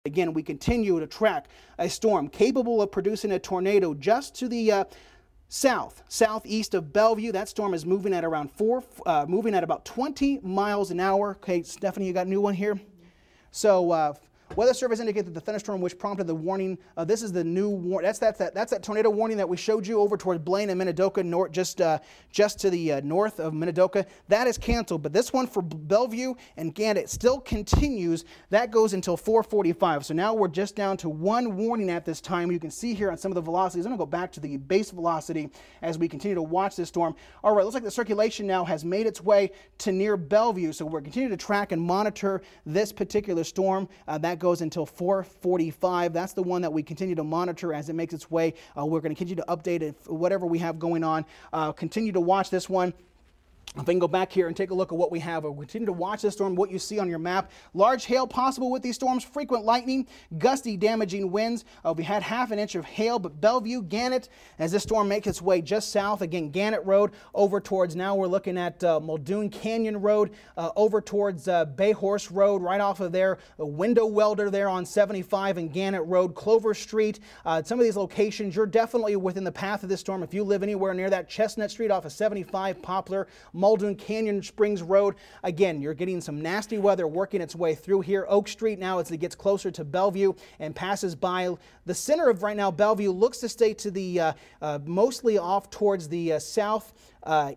Again, we continue to track a storm capable of producing a tornado just to the southeast of Bellevue. That storm is moving at around moving at about 20 miles an hour. Okay, Stephanie, you got a new one here? So Weather Service indicated that the thunderstorm which prompted the warning, this is the new warning, that's that tornado warning that we showed you over towards Blaine and Minidoka, just to the north of Minidoka. That is canceled, but this one for Bellevue and Gannett still continues. That goes until 4:45. So now we're just down to one warning at this time. You can see here on some of the velocities. I'm going to go back to the base velocity as we continue to watch this storm. All right, looks like the circulation now has made its way to near Bellevue, so we're continuing to track and monitor this particular storm. That goes until 4:45. That's the one that we continue to monitor as it makes its way. We're going to continue to update it, whatever we have going on. Continue to watch this one. If I can go back here and take a look at what we have, we'll continue to watch this storm, what you see on your map. Large hail possible with these storms, frequent lightning, gusty damaging winds. We had half an inch of hail, but Bellevue, Gannett, as this storm makes its way just south, again, Gannett Road over towards, now we're looking at Muldoon Canyon Road, over towards Bay Horse Road, right off of there, a window welder there on 75 and Gannett Road, Clover Street. Some of these locations, you're definitely within the path of this storm. If you live anywhere near that, Chestnut Street off of 75, Poplar, Muldoon Canyon Springs Road. Again, you're getting some nasty weather working its way through here. Oak Street now as it gets closer to Bellevue and passes by the center of right now. Bellevue looks to stay to the mostly off towards the south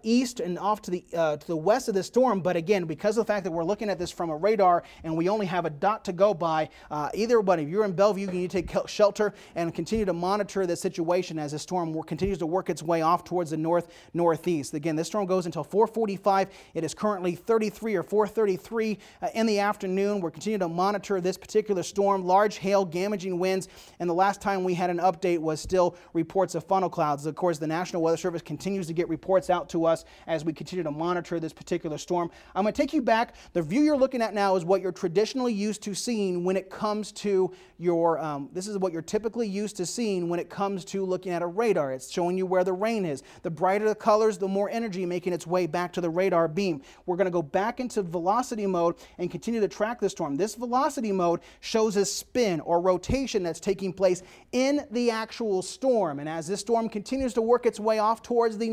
east and off to the west of the storm. But again, because of the fact that we're looking at this from a radar and we only have a dot to go by, either one, if you're in Bellevue, you need to take shelter and continue to monitor the situation as the storm continues to work its way off towards the northeast. Again, this storm goes until 4:45. It is currently 33 or 4:33 in the afternoon. We're continuing to monitor this particular storm, large hail, damaging winds, and the last time we had an update was still reports of funnel clouds. Of course, the National Weather Service continues to get reports out to us as we continue to monitor this particular storm. I'm going to take you back. The view you're looking at now is what you're traditionally used to seeing when it comes to your, this is what you're typically used to seeing when it comes to looking at a radar. It's showing you where the rain is. The brighter the colors, the more energy making its way back to the radar beam. We're going to go back into velocity mode and continue to track this storm. This velocity mode shows a spin or rotation that's taking place in the actual storm. And as this storm continues to work its way off towards the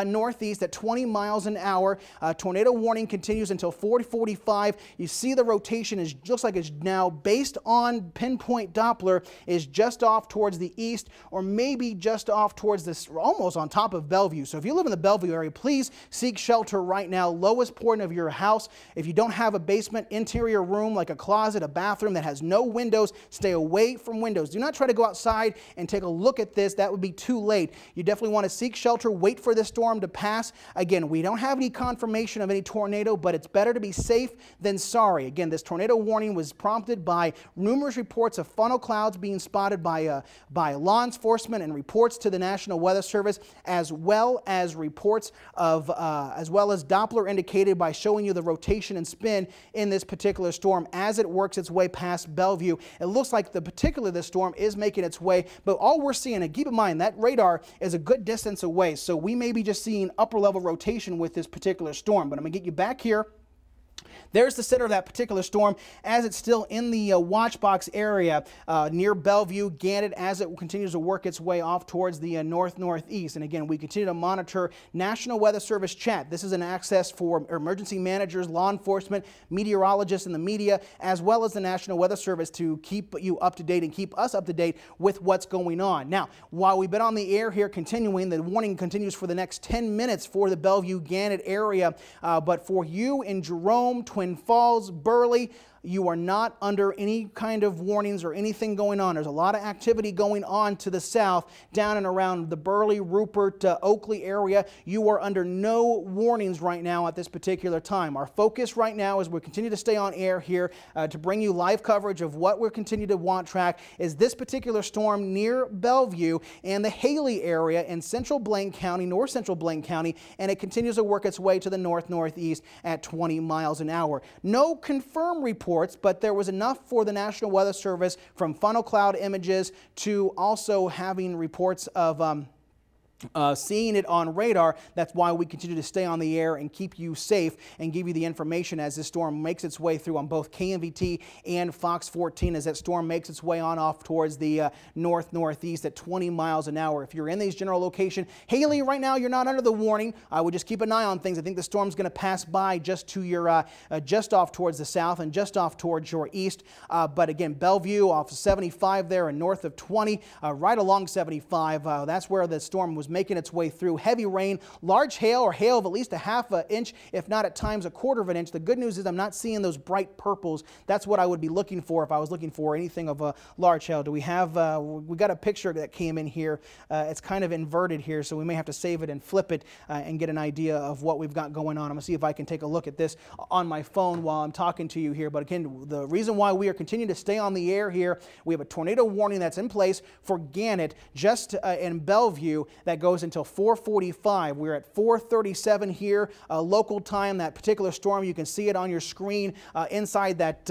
northeast at 20 miles an hour, tornado warning continues until 4:45. You see the rotation is looks like it's now based on pinpoint Doppler is just off towards the east, or maybe just off towards this, almost on top of Bellevue. So if you live in the Bellevue area, please seek shelter right now. Lowest point of your house. If you don't have a basement interior room like a closet, a bathroom that has no windows, stay away from windows. Do not try to go outside and take a look at this. That would be too late. You definitely want to seek shelter, wait for this storm to pass. Again, we don't have any confirmation of any tornado, but it's better to be safe than sorry. Again, this tornado warning was prompted by numerous reports of funnel clouds being spotted by law enforcement and reports to the National Weather Service, as well as reports of, as well as Doppler indicated by showing you the rotation and spin in this particular storm as it works its way past Bellevue. It looks like this storm is making its way, but all we're seeing, and keep in mind that radar is a good distance away, so we may be just seeing upper level rotation with this particular storm. But I'm going to get you back here. There's the center of that particular storm as it's still in the watch box area near Bellevue, Gannett, as it continues to work its way off towards the northeast. And again, we continue to monitor National Weather Service chat. This is an access for emergency managers, law enforcement, meteorologists, and the media, as well as the National Weather Service to keep you up to date and keep us up to date with what's going on. Now, while we've been on the air here continuing, the warning continues for the next 10 minutes for the Bellevue, Gannett area. But for you in Jerome, Twin Falls, Burley, you are not under any kind of warnings or anything going on. There's a lot of activity going on to the south, down and around the Burley, Rupert, Oakley area. You are under no warnings right now at this particular time. Our focus right now, as we continue to stay on air here to bring you live coverage of what we're continuing to want track, is this particular storm near Bellevue and the Haley area in central Blaine County, north central Blaine County, and it continues to work its way to the northeast at 20 miles an hour. No confirmed reports, but there was enough for the National Weather Service from funnel cloud images to also having reports of seeing it on radar. That's why we continue to stay on the air and keep you safe and give you the information as this storm makes its way through on both KMVT and Fox 14 as that storm makes its way on off towards the northeast at 20 miles an hour. If you're in these general location, Haley, right now you're not under the warning. I would just keep an eye on things. I think the storm's going to pass by just to your just off towards the south and just off towards your east. But again, Bellevue off 75 there and north of 20, right along 75. That's where the storm was making its way through. Heavy rain, large hail or hail of at least a half an inch, if not at times a quarter of an inch. The good news is I'm not seeing those bright purples. That's what I would be looking for if I was looking for anything of a large hail. Do we have, we got a picture that came in here. It's kind of inverted here, so we may have to save it and flip it and get an idea of what we've got going on. I'm going to see if I can take a look at this on my phone while I'm talking to you here. But again, the reason why we are continuing to stay on the air here, we have a tornado warning that's in place for Gannett just in Bellevue that goes until 4:45. We're at 4:37 here, local time. That particular storm, you can see it on your screen inside that,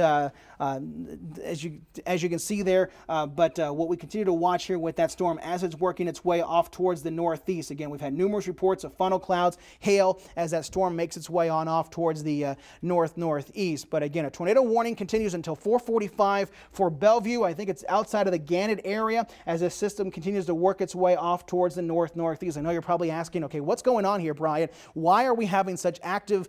as you can see there. But what we continue to watch here with that storm as it's working its way off towards the northeast. Again, we've had numerous reports of funnel clouds, hail as that storm makes its way on off towards the northeast. But again, a tornado warning continues until 4:45 for Bellevue. I think it's outside of the Gannett area as this system continues to work its way off towards the northeast. I know you're probably asking, okay, what's going on here, Brian? Why are we having such active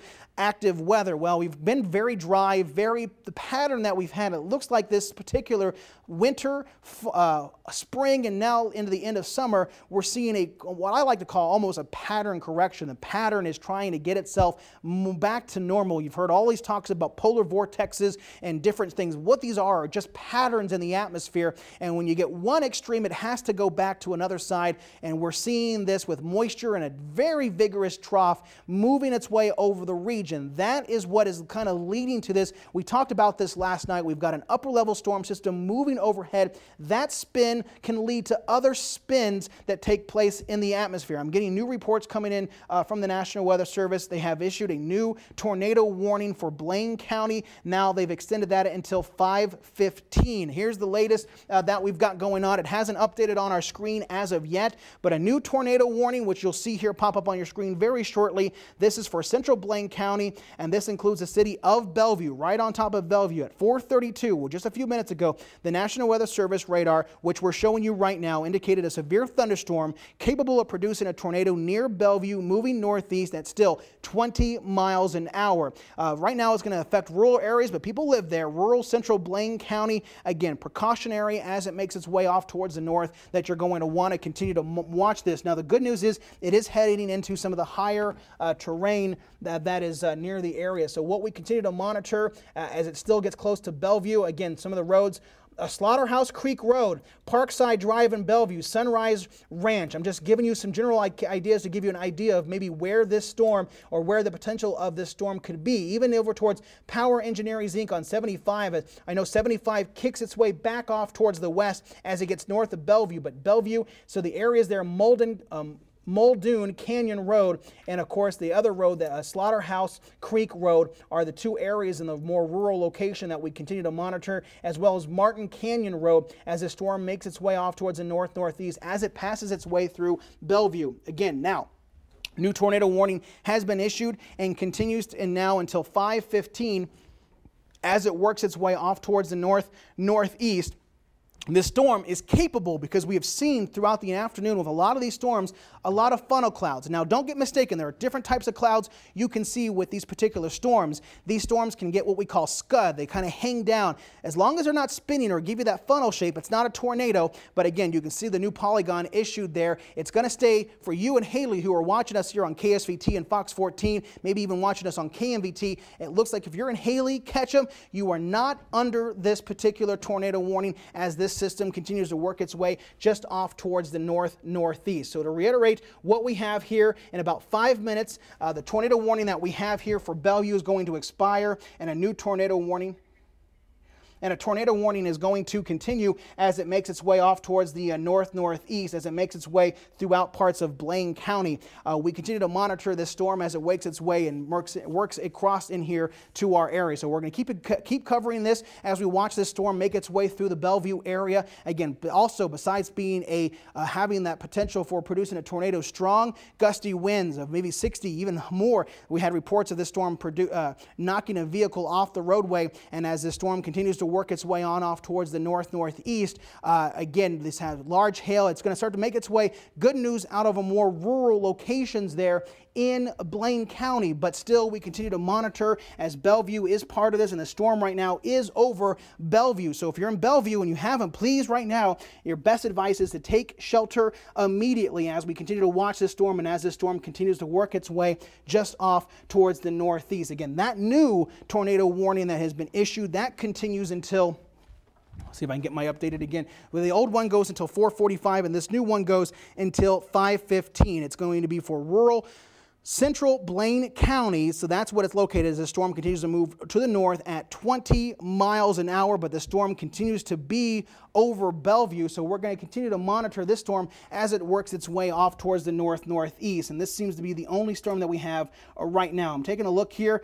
weather? Well, we've been very dry, the pattern that we've had, it looks like this particular winter, spring, and now into the end of summer, we're seeing what I like to call almost a pattern correction. The pattern is trying to get itself back to normal. You've heard all these talks about polar vortexes and different things. What these are just patterns in the atmosphere, and when you get one extreme, it has to go back to another side, and we're seeing this with moisture and a very vigorous trough moving its way over the region. That is what is kind of leading to this. We talked about this last night. We've got an upper level storm system moving overhead. That spin can lead to other spins that take place in the atmosphere. I'm getting new reports coming in from the National Weather Service. They have issued a new tornado warning for Blaine County. Now they've extended that until 5:15. Here's the latest that we've got going on. It hasn't updated on our screen as of yet, but a new tornado warning, which you'll see here pop up on your screen very shortly. This is for central Blaine County, and this includes the city of Bellevue, right on top of Bellevue at 4:32. Well, just a few minutes ago, the National Weather Service radar, which we're showing you right now, indicated a severe thunderstorm capable of producing a tornado near Bellevue, moving northeast at still 20 miles an hour. Right now, it's going to affect rural areas, but people live there. Rural central Blaine County, again, precautionary as it makes its way off towards the north, that you're going to want to continue to watch this. Now, the good news is it is heading into some of the higher terrain that is near the area. So what we continue to monitor as it still gets close to Bellevue, again, some of the roads, Slaughterhouse Creek Road, Parkside Drive in Bellevue, Sunrise Ranch. I'm just giving you some general ideas to give you an idea of maybe where this storm or where the potential of this storm could be. Even over towards Power Engineering Inc. on 75. I know 75 kicks its way back off towards the west as it gets north of Bellevue. But Bellevue, so the areas there, Muldoon Canyon Road, and of course the other road, the Slaughterhouse Creek Road, are the two areas in the more rural location that we continue to monitor, as well as Martin Canyon Road as the storm makes its way off towards the northeast as it passes its way through Bellevue. Again, now, new tornado warning has been issued and continues now until 5:15 as it works its way off towards the northeast. This storm is capable, because we have seen throughout the afternoon with a lot of these storms, a lot of funnel clouds. Now, don't get mistaken. There are different types of clouds you can see with these particular storms. These storms can get what we call scud. They kind of hang down. As long as they're not spinning or give you that funnel shape, it's not a tornado. But again, you can see the new polygon issued there. It's going to stay for you and Haley, who are watching us here on KSVT and Fox 14, maybe even watching us on KMVT. It looks like if you're in Haley, Ketchum, you are not under this particular tornado warning as this system continues to work its way just off towards the northeast. So to reiterate what we have here, in about 5 minutes, the tornado warning that we have here for Bellevue is going to expire, and a new tornado warning and a tornado warning is going to continue as it makes its way off towards the north-northeast, as it makes its way throughout parts of Blaine County. We continue to monitor this storm as it makes its way and works across in here to our area. So we're going to keep covering this as we watch this storm make its way through the Bellevue area. Again, also besides being having that potential for producing a tornado, strong gusty winds of maybe 60, even more. We had reports of this storm knocking a vehicle off the roadway, and as this storm continues to work its way on off towards the north-northeast, again, this has large hail. It's going to start to make its way. Good news out of a more rural locations there in Blaine County, but still we continue to monitor as Bellevue is part of this, and the storm right now is over Bellevue. So if you're in Bellevue and you haven't, please right now, your best advice is to take shelter immediately as we continue to watch this storm and as this storm continues to work its way just off towards the northeast. Again, that new tornado warning that has been issued, that continues until, let's see if I can get my updated again. Well, the old one goes until 4:45 and this new one goes until 5:15. It's going to be for rural Central Blaine County, so that's what it's located as the storm continues to move to the north at 20 miles an hour, but the storm continues to be over Bellevue, so we're going to continue to monitor this storm as it works its way off towards the north-northeast, and this seems to be the only storm that we have right now. I'm taking a look here,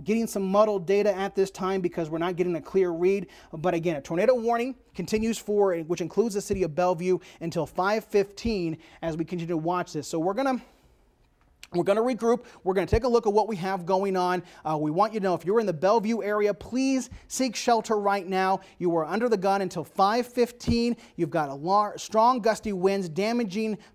getting some muddled data at this time because we're not getting a clear read, but again, a tornado warning continues which includes the city of Bellevue, until 5:15 as we continue to watch this. So we're going to regroup. We're going to take a look at what we have going on. We want you to know if you're in the Bellevue area, please seek shelter right now. You are under the gun until 5:15. You've got strong gusty winds,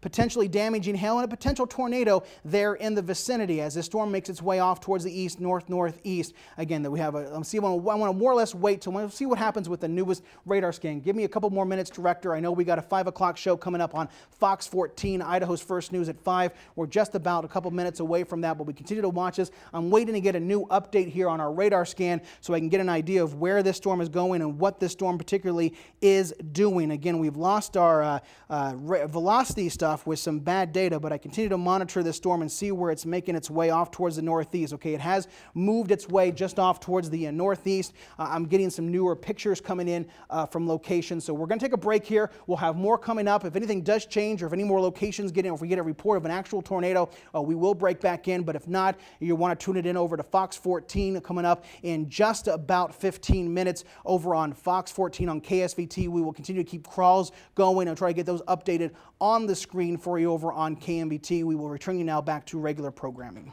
potentially damaging hail, and a potential tornado there in the vicinity as this storm makes its way off towards the east, north-northeast. Again, that we have I want to more or less wait till see what happens with the newest radar scan. Give me a couple more minutes, Director. I know we got a 5 o'clock show coming up on Fox 14, Idaho's First News at 5. We're just about a couple minutes away from that, but we continue to watch this. I'm waiting to get a new update here on our radar scan so I can get an idea of where this storm is going and what this storm particularly is doing. Again, we've lost our velocity stuff with some bad data, but I continue to monitor this storm and see where it's making its way off towards the northeast. Okay, it has moved its way just off towards the northeast. I'm getting some newer pictures coming in from locations, so we're going to take a break here. We'll have more coming up. If anything does change or if any more locations get in, or if we get a report of an actual tornado, we will break back in, but if not, you want to tune it in over to Fox 14 coming up in just about 15 minutes over on Fox 14 on KSVT. We will continue to keep crawls going and try to get those updated on the screen for you over on KMBT. We will return you now back to regular programming.